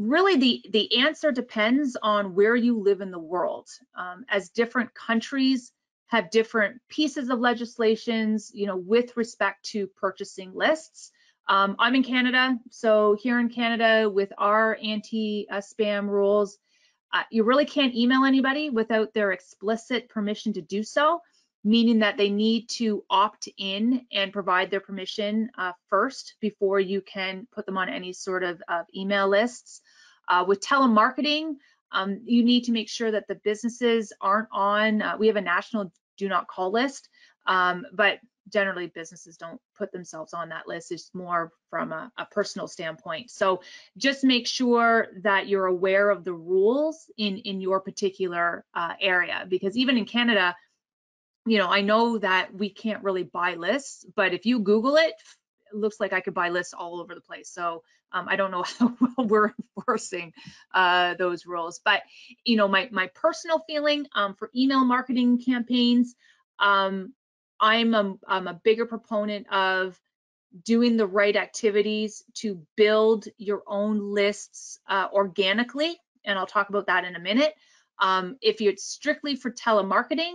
really the answer depends on where you live in the world, as different countries have different pieces of legislations, with respect to purchasing lists. I'm in Canada, so here in Canada with our anti-spam rules, you really can't email anybody without their explicit permission to do so, meaning that they need to opt in and provide their permission first before you can put them on any sort of email lists. With telemarketing, you need to make sure that the businesses aren't on, we have a national do not call list, but generally businesses don't put themselves on that list. It's more from a personal standpoint. So just make sure that you're aware of the rules in your particular area, because even in Canada, I know that we can't really buy lists, but if you Google it, it looks like I could buy lists all over the place. So I don't know how well we're enforcing those rules. But my personal feeling for email marketing campaigns, I'm a bigger proponent of doing the right activities to build your own lists organically, and I'll talk about that in a minute. If it's strictly for telemarketing,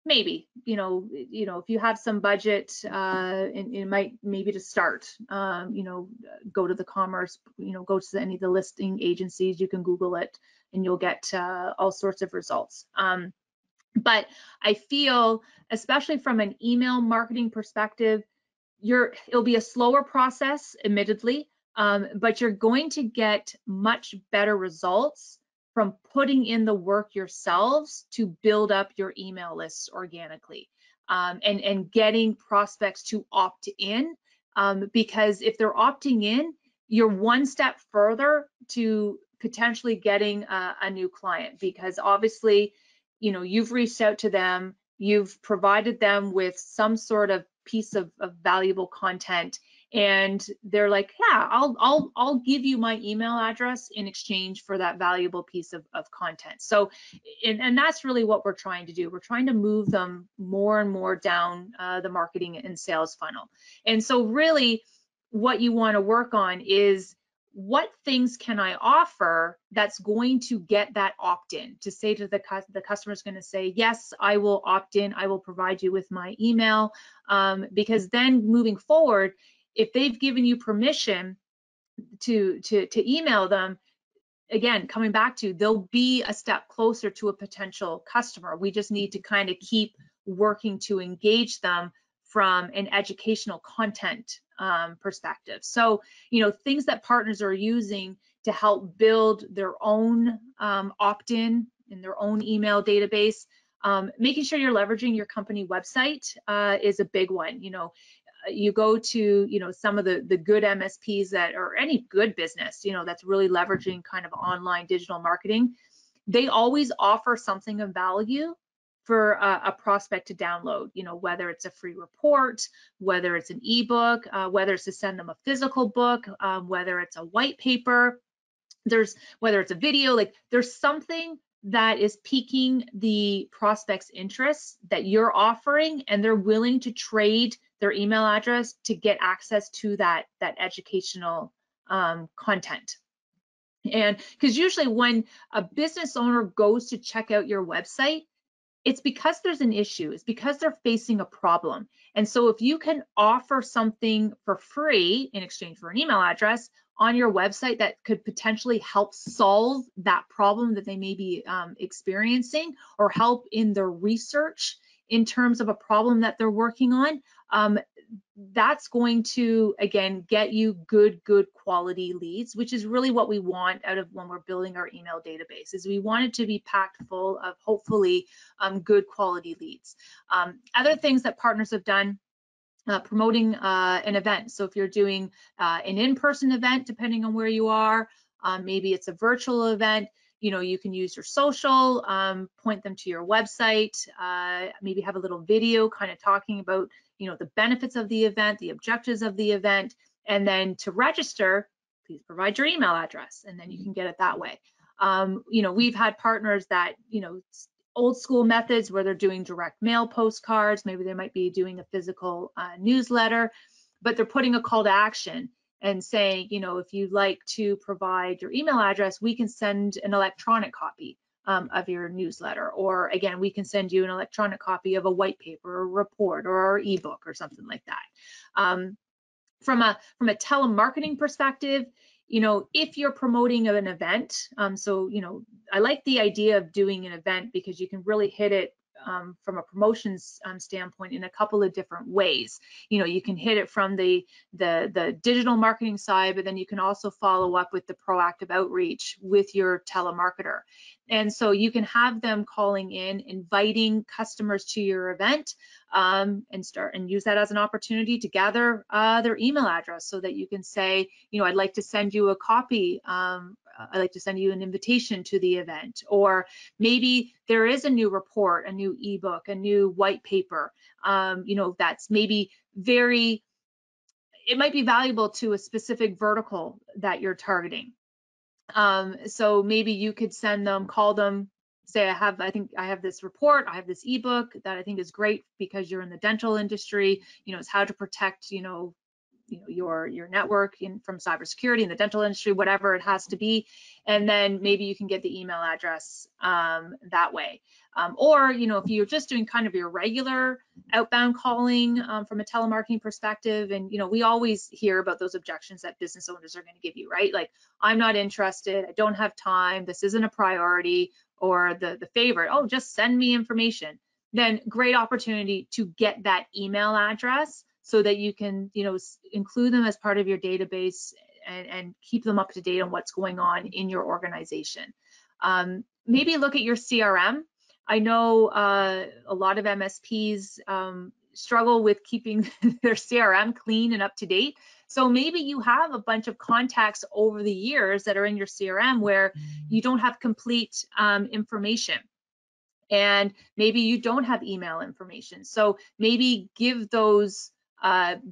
maybe, if you have some budget, and it might maybe to start, go to the commerce, go to any of the listing agencies, you can Google it and you'll get all sorts of results. But I feel, especially from an email marketing perspective, it'll be a slower process, admittedly, but you're going to get much better results from putting in the work yourselves to build up your email lists organically, and getting prospects to opt in, because if they're opting in, you're one step further to potentially getting a new client, because obviously, you've reached out to them, you've provided them with some sort of piece of valuable content, and they're like, yeah, I'll give you my email address in exchange for that valuable piece of content. So, and that's really what we're trying to do. We're trying to move them more and more down the marketing and sales funnel. And so really what you want to work on is, what things can I offer that's going to get that opt-in, to say to the customer is going to say, yes, I will opt in, I will provide you with my email, because then moving forward, if they've given you permission to email them, again, coming back to, they'll be a step closer to a potential customer. We just need to kind of keep working to engage them from an educational content perspective. So, things that partners are using to help build their own opt-in in their own email database, making sure you're leveraging your company website is a big one. You go to, some of the good MSPs that, or any good business, that's really leveraging kind of online digital marketing, they always offer something of value for a prospect to download, whether it's a free report, whether it's an ebook, whether it's to send them a physical book, whether it's a white paper, whether it's a video, like there's something that is piquing the prospect's interest that you're offering, and they're willing to trade their email address to get access to that educational content. And because usually when a business owner goes to check out your website, it's because there's an issue, it's because they're facing a problem. And so if you can offer something for free in exchange for an email address on your website that could potentially help solve that problem that they may be experiencing, or help in their research in terms of a problem that they're working on, that's going to, again, get you good quality leads, which is really what we want out of when we're building our email database, is we want it to be packed full of hopefully good quality leads. Other things that partners have done, promoting an event. So if you're doing an in-person event, depending on where you are, maybe it's a virtual event, you can use your social, point them to your website, maybe have a little video kind of talking about, the benefits of the event, the objectives of the event, and then to register, please provide your email address, and then you can get it that way. We've had partners that, old school methods where they're doing direct mail postcards, maybe they might be doing a physical newsletter, but they're putting a call to action. and saying, if you'd like to provide your email address, we can send an electronic copy of your newsletter, or again, we can send you an electronic copy of a white paper or report or our ebook or something like that. From a telemarketing perspective, if you're promoting an event, so I like the idea of doing an event because you can really hit it from a promotions standpoint in a couple of different ways. You can hit it from the digital marketing side, but then you can also follow up with the proactive outreach with your telemarketer. And so you can have them calling in, inviting customers to your event, and use that as an opportunity to gather their email address so that you can say, I'd like to send you a copy. I'd like to send you an invitation to the event, or maybe there is a new report, a new ebook, a new white paper, that's maybe it might be valuable to a specific vertical that you're targeting. So maybe you could send them, call them, say, I think I have this report, I have this ebook that I think is great because you're in the dental industry, it's how to protect, your network from cybersecurity in the dental industry, whatever it has to be. And then maybe you can get the email address that way. Or, if you're just doing kind of your regular outbound calling from a telemarketing perspective, and, we always hear about those objections that business owners are going to give you, right? Like, I'm not interested, I don't have time, this isn't a priority, or the favorite, oh, just send me information. Then great opportunity to get that email address so that you can, include them as part of your database and keep them up to date on what's going on in your organization. Maybe look at your CRM. I know a lot of MSPs struggle with keeping their CRM clean and up to date. So maybe you have a bunch of contacts over the years that are in your CRM where you don't have complete information. And maybe you don't have email information. So maybe give those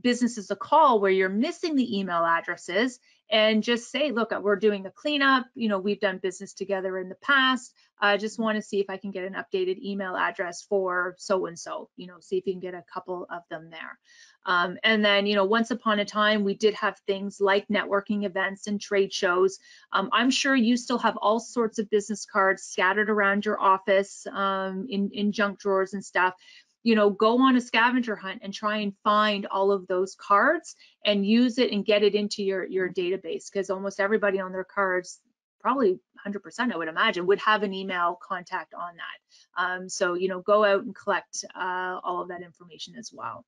businesses a call where you're missing the email addresses, and just say, look, we're doing a cleanup, we've done business together in the past, I just want to see if I can get an updated email address for so and so, see if you can get a couple of them there. And then, once upon a time, we did have things like networking events and trade shows. I'm sure you still have all sorts of business cards scattered around your office in junk drawers and stuff. Go on a scavenger hunt and try and find all of those cards and use it and get it into your database, because almost everybody on their cards, probably 100%, I would imagine, would have an email contact on that. So, go out and collect all of that information as well.